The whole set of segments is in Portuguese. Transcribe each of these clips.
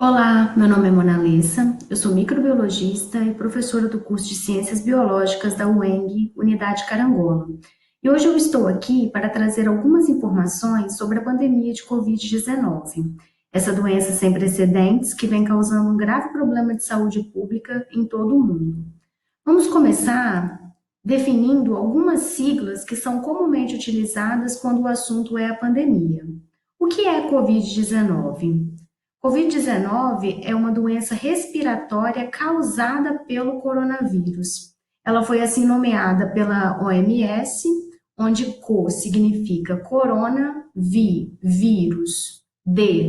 Olá, meu nome é Mona Lessa, eu sou microbiologista e professora do curso de Ciências Biológicas da UENG, Unidade Carangola. E hoje eu estou aqui para trazer algumas informações sobre a pandemia de Covid-19, essa doença sem precedentes que vem causando um grave problema de saúde pública em todo o mundo. Vamos começar definindo algumas siglas que são comumente utilizadas quando o assunto é a pandemia. O que é Covid-19? Covid-19 é uma doença respiratória causada pelo coronavírus. Ela foi assim nomeada pela OMS, onde CO significa corona, vírus,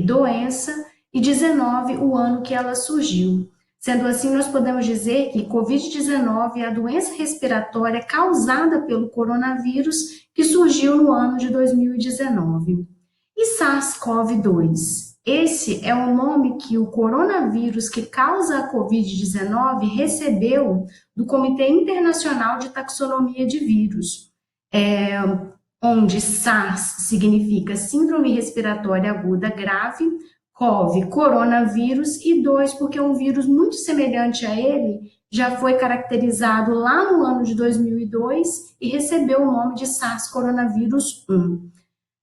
doença, e 19 o ano que ela surgiu. Sendo assim, nós podemos dizer que Covid-19 é a doença respiratória causada pelo coronavírus que surgiu no ano de 2019. E SARS-CoV-2? Esse é o nome que o coronavírus que causa a Covid-19 recebeu do Comitê Internacional de Taxonomia de Vírus, onde SARS significa Síndrome Respiratória Aguda Grave, CoV, coronavírus, e 2, porque um vírus muito semelhante a ele já foi caracterizado lá no ano de 2002 e recebeu o nome de SARS-Coronavírus 1.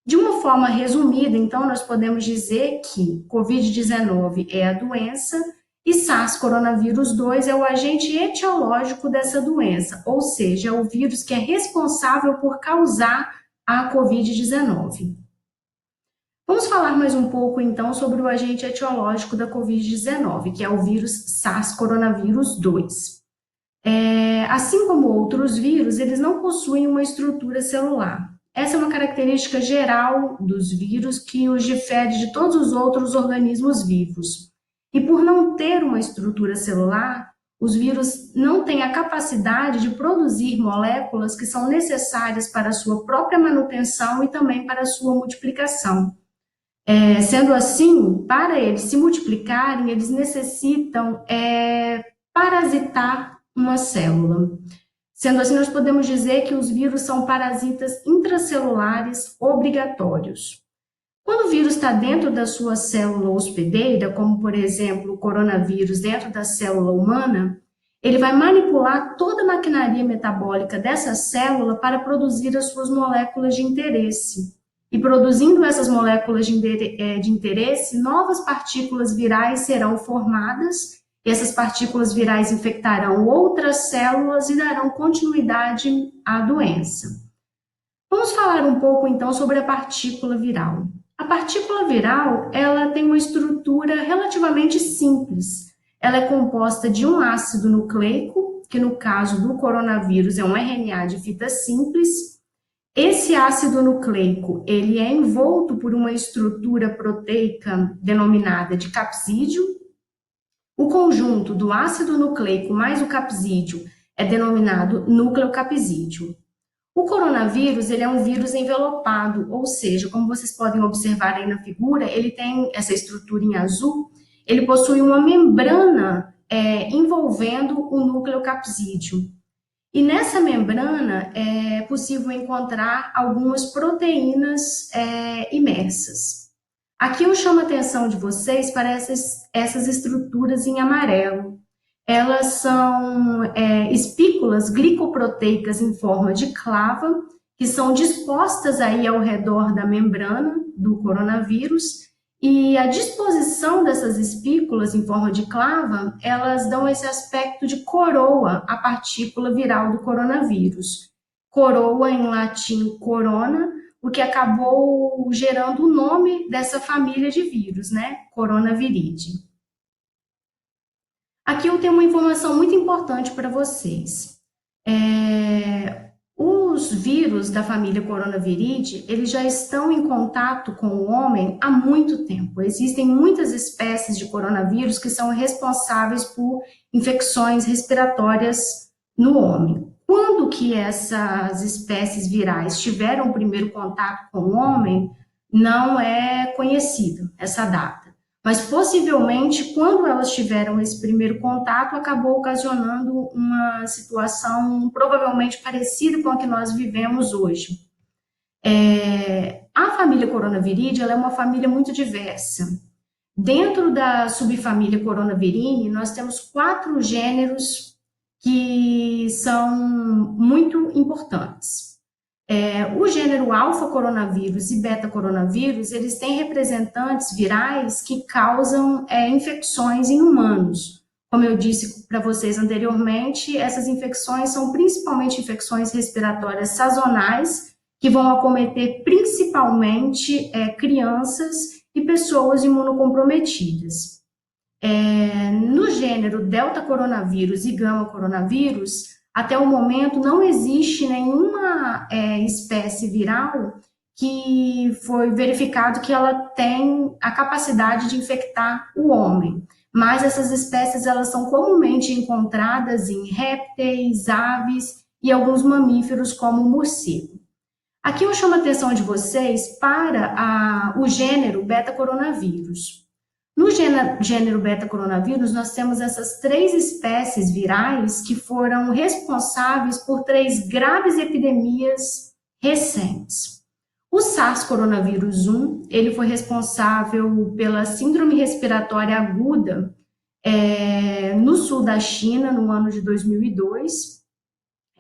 De uma forma resumida, então, nós podemos dizer que Covid-19 é a doença e SARS-Coronavírus 2 é o agente etiológico dessa doença, ou seja, é o vírus que é responsável por causar a Covid-19. Vamos falar mais um pouco, então, sobre o agente etiológico da Covid-19, que é o vírus SARS-Coronavírus 2. Assim como outros vírus, eles não possuem uma estrutura celular. Essa é uma característica geral dos vírus que os difere de todos os outros organismos vivos. E por não ter uma estrutura celular, os vírus não têm a capacidade de produzir moléculas que são necessárias para a sua própria manutenção e também para a sua multiplicação. Sendo assim, para eles se multiplicarem, eles necessitam parasitar uma célula. Sendo assim, nós podemos dizer que os vírus são parasitas intracelulares obrigatórios. Quando o vírus está dentro da sua célula hospedeira, como por exemplo o coronavírus dentro da célula humana, ele vai manipular toda a maquinaria metabólica dessa célula para produzir as suas moléculas de interesse. E produzindo essas moléculas de interesse, novas partículas virais serão formadas. Essas partículas virais infectarão outras células e darão continuidade à doença. Vamos falar um pouco então sobre a partícula viral. A partícula viral, ela tem uma estrutura relativamente simples. Ela é composta de um ácido nucleico, que no caso do coronavírus é um RNA de fita simples. Esse ácido nucleico, ele é envolto por uma estrutura proteica denominada de capsídeo. O conjunto do ácido nucleico mais o capsídeo é denominado nucleocapsídeo. O coronavírus, ele é um vírus envelopado, ou seja, como vocês podem observar aí na figura, ele tem essa estrutura em azul, ele possui uma membrana envolvendo o nucleocapsídeo. E nessa membrana é possível encontrar algumas proteínas imersas. Aqui eu chamo a atenção de vocês para essas estruturas em amarelo. Elas são espículas glicoproteicas em forma de clava, que são dispostas aí ao redor da membrana do coronavírus, e a disposição dessas espículas em forma de clava, elas dão esse aspecto de coroa à partícula viral do coronavírus. Coroa, em latim, corona, o que acabou gerando o nome dessa família de vírus, né? Coronaviridae. Aqui eu tenho uma informação muito importante para vocês. Os vírus da família Coronaviridae, eles já estão em contato com o homem há muito tempo. Existem muitas espécies de coronavírus que são responsáveis por infecções respiratórias no homem. Quando que essas espécies virais tiveram o primeiro contato com o homem, não é conhecido essa data. Mas possivelmente, quando elas tiveram esse primeiro contato, acabou ocasionando uma situação provavelmente parecida com a que nós vivemos hoje. A família Coronaviridae, ela é uma família muito diversa. Dentro da subfamília Coronavirinae, nós temos 4 gêneros que são muito importantes. O gênero alfa-coronavírus e beta-coronavírus, eles têm representantes virais que causam infecções em humanos. Como eu disse para vocês anteriormente, essas infecções são principalmente infecções respiratórias sazonais, que vão acometer principalmente crianças e pessoas imunocomprometidas. No gênero delta coronavírus e gama coronavírus, até o momento não existe nenhuma espécie viral que foi verificado que ela tem a capacidade de infectar o homem. Mas essas espécies elas são comumente encontradas em répteis, aves e alguns mamíferos como o morcego. Aqui eu chamo a atenção de vocês para o gênero beta-coronavírus. No gênero beta-coronavírus, nós temos essas 3 espécies virais que foram responsáveis por 3 graves epidemias recentes. O SARS-coronavírus 1, ele foi responsável pela síndrome respiratória aguda no sul da China, no ano de 2002.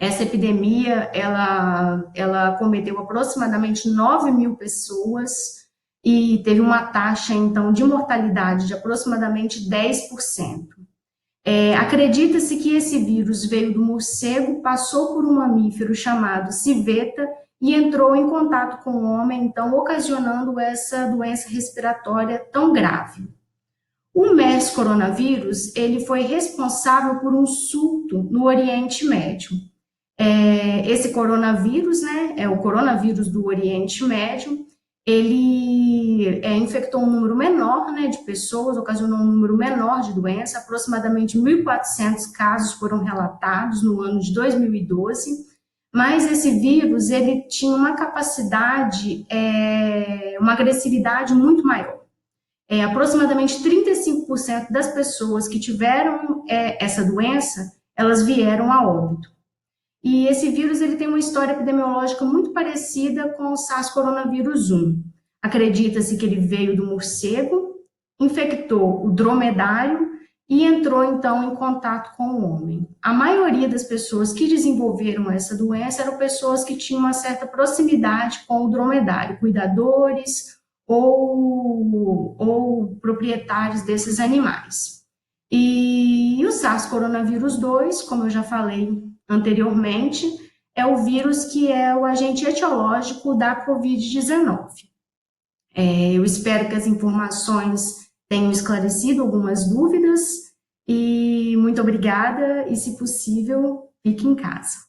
Essa epidemia, ela acometeu aproximadamente 9 mil pessoas e teve uma taxa, então, de mortalidade de aproximadamente 10%. Acredita-se que esse vírus veio do morcego, passou por um mamífero chamado civeta e entrou em contato com o homem, então, ocasionando essa doença respiratória tão grave. O MERS coronavírus, ele foi responsável por um surto no Oriente Médio. Esse coronavírus, né, é o coronavírus do Oriente Médio, ele infectou um número menor, né, de pessoas, ocasionou um número menor de doença, aproximadamente 1.400 casos foram relatados no ano de 2012, mas esse vírus, ele tinha uma capacidade, uma agressividade muito maior. Aproximadamente 35% das pessoas que tiveram essa doença, elas vieram a óbito. E esse vírus ele tem uma história epidemiológica muito parecida com o SARS-coronavírus 1. Acredita-se que ele veio do morcego, infectou o dromedário e entrou, então, em contato com o homem. A maioria das pessoas que desenvolveram essa doença eram pessoas que tinham uma certa proximidade com o dromedário, cuidadores ou proprietários desses animais. E o SARS-coronavírus 2, como eu já falei anteriormente, é o vírus que é o agente etiológico da Covid-19. Eu espero que as informações tenham esclarecido algumas dúvidas e muito obrigada e, se possível, fique em casa.